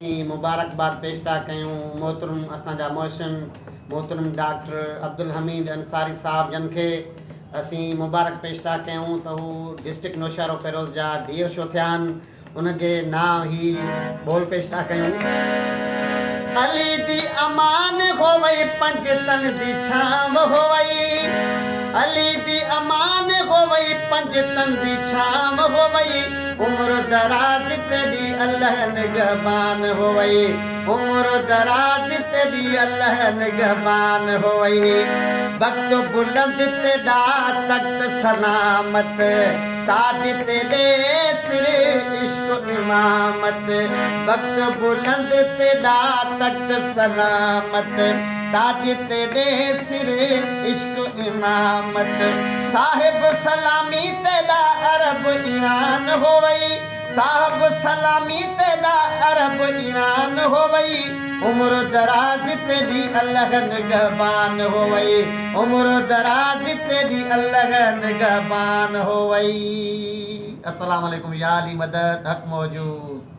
मुबारकबाद पेश था कयूं मोहतरम असांजा मोहसिन मोहतरम डॉक्टर अब्दुल हमीद अंसारी साहब जन खे असीं मुबारक पेश था कयूं त हू डिस्ट्रिक्ट नौशहरो फ़िरोज़ जा DO छो थिया आहिनि उनजे नाम ही बोल पेश था कयूं। अली दी अमान हो वई पंज तन दी छांव हो वई, अली दी अमान हो वई पंज तन दी छांव हो वई, उम्र दराज तेरी अल्लाह निगहबान हो वई, उम्र दराज तेरी अल्लाह निगहबान हो वई। वक्त बुलंद तेरा तख्त सलामत, ताज तेरे सिर इश्क इमामत, वक्त बुलंद तेरा तख्त सलामत, ताज तेरे सिर इश्क इमामत। साहिब सलामी तेरा अरब ईरान हो वई, साहब सलामी तेरा अरब ईरान हो वई, उम्र दराज तेरी अल्लाह निगहबान हो वई, उम्र दराज तेरी अल्लाह निगहबान हो वई। अस्सलाम वालेकुम या अली मदद हक मौजूद।